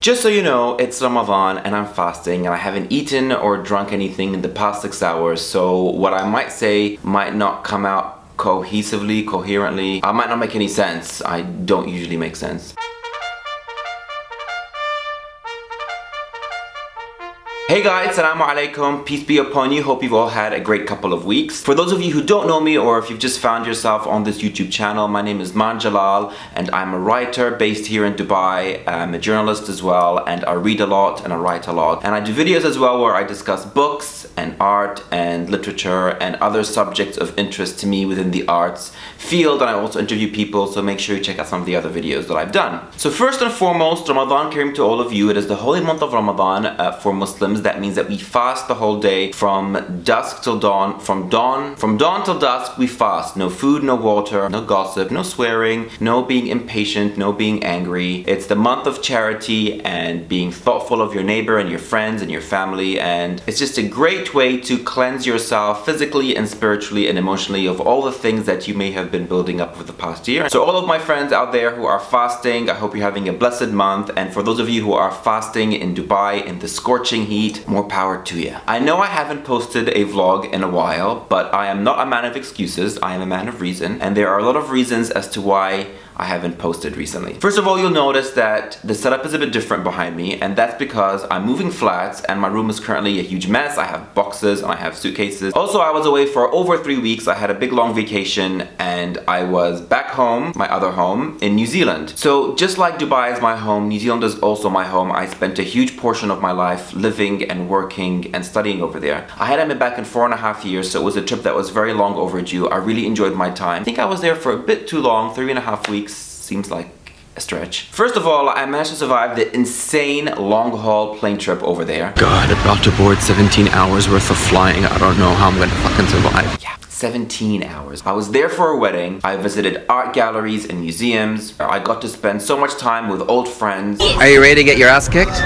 Just so you know, it's Ramadan and I'm fasting and I haven't eaten or drunk anything in the past 6 hours, so what I might say might not come out cohesively, coherently. I might not make any sense. I don't usually make sense. Hey guys, Assalamu alaikum, peace be upon you. Hope you've all had a great couple of weeks. For those of you who don't know me, or if you've just found yourself on this YouTube channel, my name is Maan and I'm a writer based here in Dubai. I'm a journalist as well, and I read a lot and I write a lot. And I do videos as well where I discuss books and art and literature and other subjects of interest to me within the arts field, and I also interview people, so make sure you check out some of the other videos that I've done. So first and foremost, Ramadan Kareem to all of you. It is the holy month of Ramadan for Muslims. That means that we fast the whole day from dusk till dawn. From dawn till dusk we fast. No food, no water, no gossip, no swearing, no being impatient, no being angry. It's the month of charity and being thoughtful of your neighbor and your friends and your family, and it's just a great way to cleanse yourself physically and spiritually and emotionally of all the things that you may have been building up over the past year. So all of my friends out there who are fasting, I hope you're having a blessed month, and for those of you who are fasting in Dubai in the scorching heat, more power to you. I know I haven't posted a vlog in a while, but I am not a man of excuses. I am a man of reason, and there are a lot of reasons as to why I haven't posted recently. First of all, you'll notice that the setup is a bit different behind me, and that's because I'm moving flats and my room is currently a huge mess. I have boxes and I have suitcases. Also, I was away for over 3 weeks. I had a big long vacation and I was back home, my other home, in New Zealand. So just like Dubai is my home, New Zealand is also my home. I spent a huge portion of my life living and working and studying over there. I hadn't been back in 4.5 years, so it was a trip that was very long overdue. I really enjoyed my time. I think I was there for a bit too long, 3.5 weeks. Seems like a stretch. First of all, I managed to survive the insane long-haul plane trip over there. God, about to board 17 hours worth of flying. I don't know how I'm gonna fucking survive. Yeah, 17 hours. I was there for a wedding. I visited art galleries and museums. I got to spend so much time with old friends. Are you ready to get your ass kicked?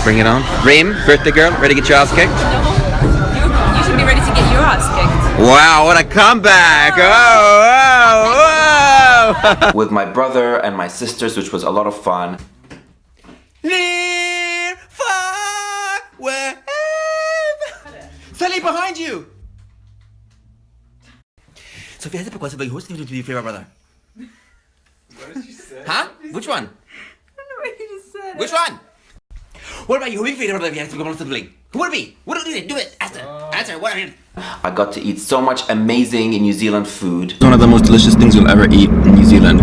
Bring it on. Reem, birthday girl, ready to get your ass kicked? You should be ready to get your ass kicked. Wow, what a comeback! Oh. With my brother and my sisters, which was a lot of fun. Near, far, wherever. Sally, behind you! Sophie, has a question about who's to be your favorite brother? What did you say? Huh? Which one? I don't know what you just said. Which one? What about you? Who are your favorite brother if you have to become a sibling? Who would it be? What do you do? it? Answer. What are you? I got to eat so much amazing New Zealand food. It's one of the most delicious things you'll ever eat in New Zealand.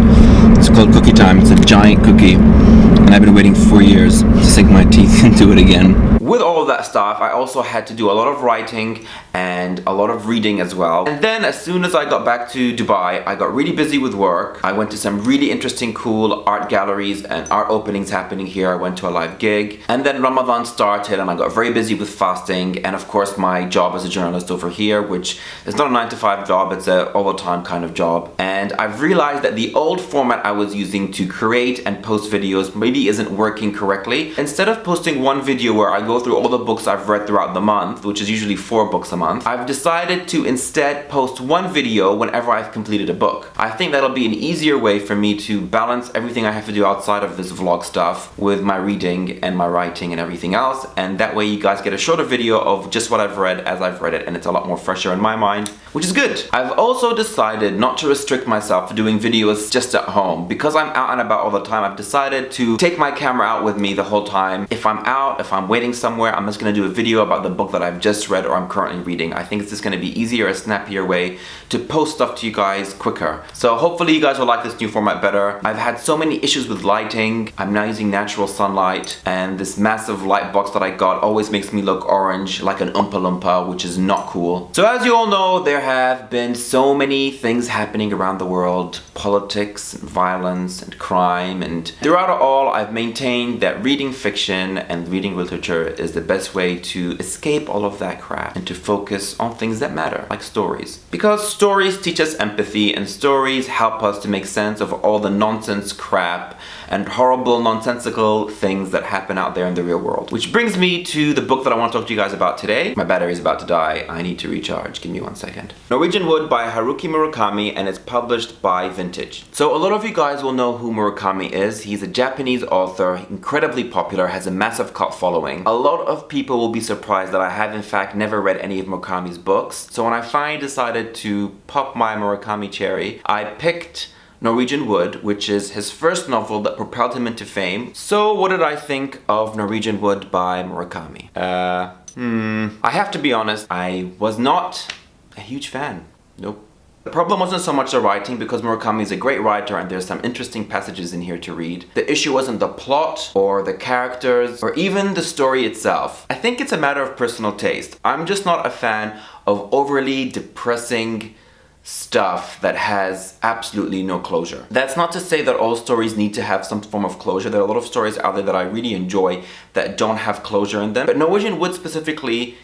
It's called cookie time. It's a giant cookie, and I've been waiting 4 years to sink my teeth into it again. With all of that stuff, I also had to do a lot of writing and a lot of reading as well. And then as soon as I got back to Dubai, I got really busy with work. I went to some really interesting, cool art galleries and art openings happening here. I went to a live gig. And then Ramadan started and I got very busy with fasting. And of course, my job as a journalist over here, which is not a 9-to-5 job, it's a all-the-time kind of job. And I've realized that the old format I was using to create and post videos maybe isn't working correctly. Instead of posting one video where I go through all the books I've read throughout the month, which is usually 4 books a month, I've decided to instead post one video whenever I've completed a book. I think that'll be an easier way for me to balance everything I have to do outside of this vlog stuff with my reading and my writing and everything else, and that way you guys get a shorter video of just what I've read as I've read it, and it's a lot more fresher in my mind, which is good. I've also decided not to restrict myself to doing videos just at home. Because I'm out and about all the time, I've decided to take my camera out with me the whole time. If I'm out, if I'm waiting somewhere, I'm just gonna do a video about the book that I've just read or I'm currently reading. I think it's just gonna be easier, a snappier way to post stuff to you guys quicker. So hopefully you guys will like this new format better. I've had so many issues with lighting. I'm now using natural sunlight, and this massive light box that I got always makes me look orange like an Oompa Loompa, which is not cool. So as you all know, there have been so many things happening around the world. Politics, and violence, and crime, and throughout it all, I've maintained that reading fiction and reading literature is the best way to escape all of that crap and to focus on things that matter, like stories. Because stories teach us empathy, and stories help us to make sense of all the nonsense crap and horrible, nonsensical things that happen out there in the real world. Which brings me to the book that I want to talk to you guys about today. My battery is about to die. I need to recharge. Give me 1 second. Norwegian Wood by Haruki Murakami, and it's published by Vintage. So a lot of you guys will know who Murakami is. He's a Japanese author, incredibly popular, has a massive cult following. A lot of people will be surprised that I have in fact never read any of Murakami's books. So when I finally decided to pop my Murakami cherry, I picked Norwegian Wood, which is his first novel that propelled him into fame. So what did I think of Norwegian Wood by Murakami? I have to be honest, I was not a huge fan. Nope. The problem wasn't so much the writing, because Murakami is a great writer and there's some interesting passages in here to read. The issue wasn't the plot or the characters or even the story itself. I think it's a matter of personal taste. I'm just not a fan of overly depressing stuff that has absolutely no closure. That's not to say that all stories need to have some form of closure. There are a lot of stories out there that I really enjoy that don't have closure in them. But Norwegian Wood specifically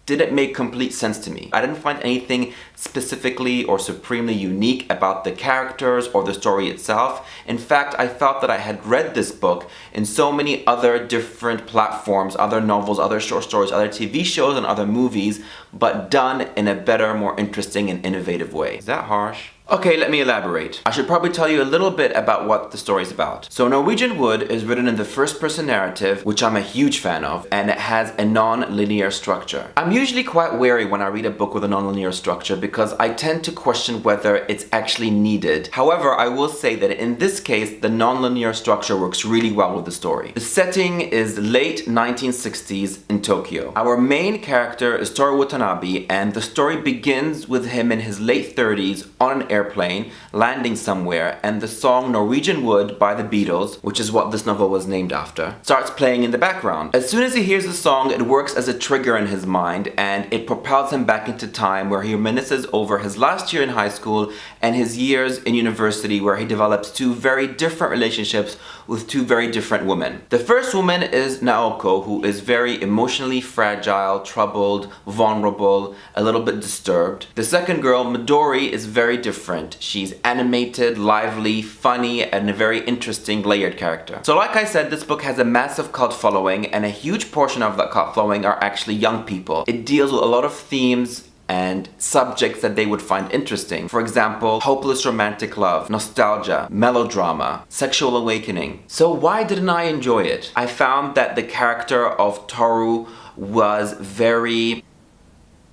didn't make complete sense to me. I didn't find anything specifically or supremely unique about the characters or the story itself. In fact, I felt that I had read this book in so many other different platforms, other novels, other short stories, other TV shows, and other movies, but done in a better, more interesting and innovative way. Is that harsh? Okay, let me elaborate. I should probably tell you a little bit about what the story is about. So Norwegian Wood is written in the first person narrative, which I'm a huge fan of, and it has a non-linear structure. I'm usually quite wary when I read a book with a non-linear structure because I tend to question whether it's actually needed. However, I will say that in this case, the non-linear structure works really well with the story. The setting is late 1960s in Tokyo. Our main character is Toru Watanabe, and the story begins with him in his late 30s on an airplane landing somewhere, and the song Norwegian Wood by the Beatles, which is what this novel was named after, starts playing in the background. As soon as he hears the song, it works as a trigger in his mind, and it propels him back into time where he reminisces over his last year in high school and his years in university, where he develops two very different relationships with two very different women. The first woman is Naoko, who is very emotionally fragile, troubled, vulnerable, a little bit disturbed. The second girl, Midori, is very different. She's animated, lively, funny, and a very interesting layered character. So like I said, this book has a massive cult following, and a huge portion of that cult following are actually young people. It deals with a lot of themes and subjects that they would find interesting. For example, hopeless romantic love, nostalgia, melodrama, sexual awakening. So why didn't I enjoy it? I found that the character of Toru was very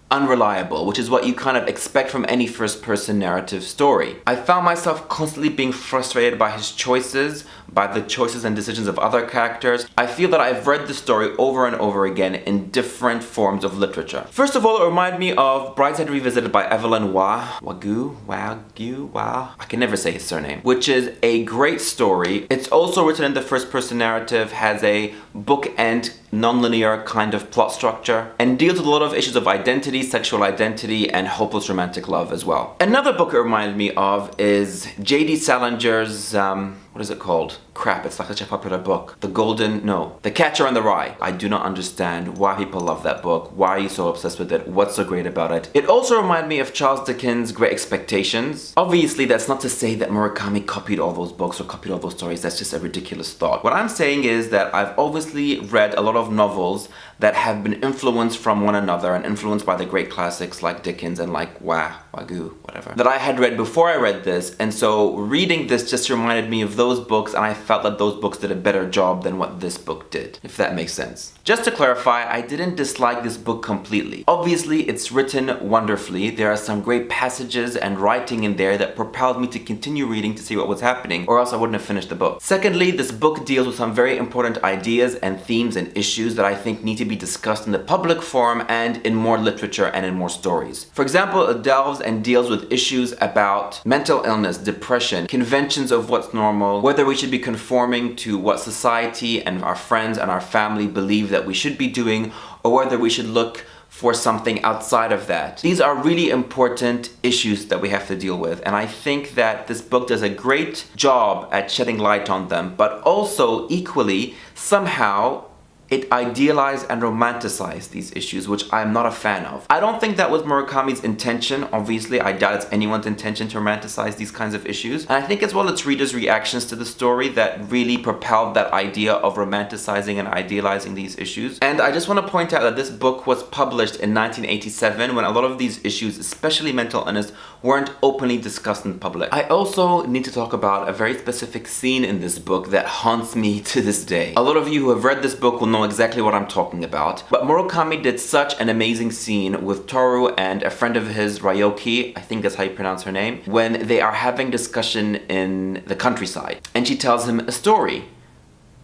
unreliable, which is what you kind of expect from any first-person narrative story. I found myself constantly being frustrated by his choices, by the choices and decisions of other characters. I feel that I've read the story over and over again in different forms of literature. First of all, it reminded me of Brideshead Revisited by Evelyn Waugh. I can never say his surname, which is a great story. It's also written in the first-person narrative, has a bookend, non-linear kind of plot structure, and deals with a lot of issues of identity, sexual identity, and hopeless romantic love as well. Another book it reminded me of is J.D. Salinger's, what is it called? Crap, it's like such a popular book. The Catcher in the Rye. I do not understand why people love that book. Why are you so obsessed with it? What's so great about it? It also reminded me of Charles Dickens' Great Expectations. Obviously, that's not to say that Murakami copied all those books or copied all those stories. That's just a ridiculous thought. What I'm saying is that I've obviously read a lot of novels that have been influenced from one another and influenced by the great classics like Dickens and like Wagyu, whatever, that I had read before I read this. And so reading this just reminded me of those books, and I felt that those books did a better job than what this book did, if that makes sense. Just to clarify, I didn't dislike this book completely. Obviously, it's written wonderfully. There are some great passages and writing in there that propelled me to continue reading to see what was happening, or else I wouldn't have finished the book. Secondly, this book deals with some very important ideas and themes and issues that I think need to be discussed in the public forum and in more literature and in more stories. For example, it delves and deals with issues about mental illness, depression, conventions of what's normal, whether we should be conforming to what society and our friends and our family believe that we should be doing, or whether we should look for something outside of that. These are really important issues that we have to deal with, and I think that this book does a great job at shedding light on them, but also equally, somehow, it idealized and romanticized these issues, which I'm not a fan of. I don't think that was Murakami's intention. Obviously, I doubt it's anyone's intention to romanticize these kinds of issues. And I think as well it's readers' reactions to the story that really propelled that idea of romanticizing and idealizing these issues. And I just want to point out that this book was published in 1987 when a lot of these issues, especially mental illness, weren't openly discussed in public. I also need to talk about a very specific scene in this book that haunts me to this day. A lot of you who have read this book will know exactly what I'm talking about. But Murakami did such an amazing scene with Toru and a friend of his, Ryoki, I think that's how you pronounce her name, when they are having discussion in the countryside. And she tells him a story.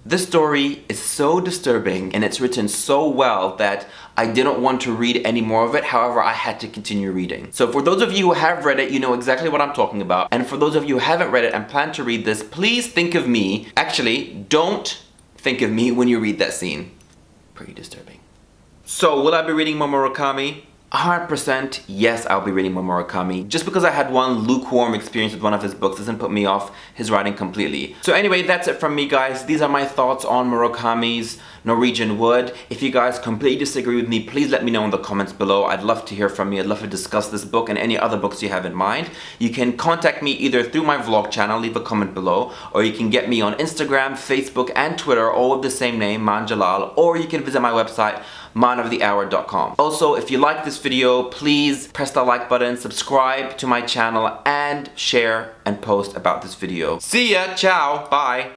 This story is so disturbing and it's written so well that I didn't want to read any more of it. However, I had to continue reading. So for those of you who have read it, you know exactly what I'm talking about. And for those of you who haven't read it and plan to read this, please think of me. Actually, don't think of me when you read that scene. Pretty disturbing. So, will I be reading more Murakami? 100% yes, I'll be reading more Murakami. Just because I had one lukewarm experience with one of his books doesn't put me off his writing completely. So anyway, that's it from me, guys. These are my thoughts on Murakami's Norwegian Wood. If you guys completely disagree with me, please let me know in the comments below. I'd love to hear from you. I'd love to discuss this book and any other books you have in mind. You can contact me either through my vlog channel, leave a comment below, or you can get me on Instagram, Facebook, and Twitter, all with the same name, Maan Jalal, or you can visit my website, maanofthehour.com. Also, if you like this video, please press the like button, subscribe to my channel, and share and post about this video. See ya, ciao, bye.